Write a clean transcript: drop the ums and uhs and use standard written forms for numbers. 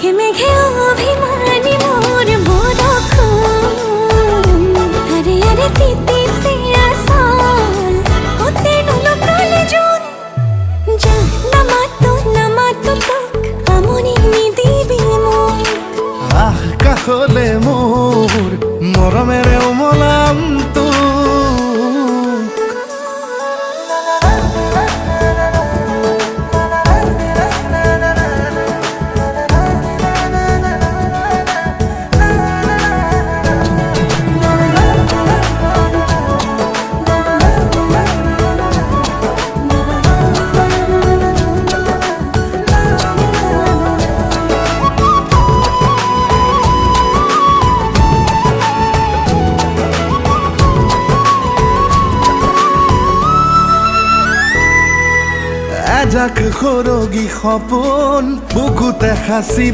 মেঘে মেঘে অভিমানী মোর বড়ক্ষণ আরে আরে তিতি সে আসাল হতে নুলো কালে জুন যা নামাতো তোক আমনি নিদিবি মোক আহ কাষলে মোৰ মৰমেৰে উমলাম তোক এজাক সৰগী সপোন বুকুতে সাঁচি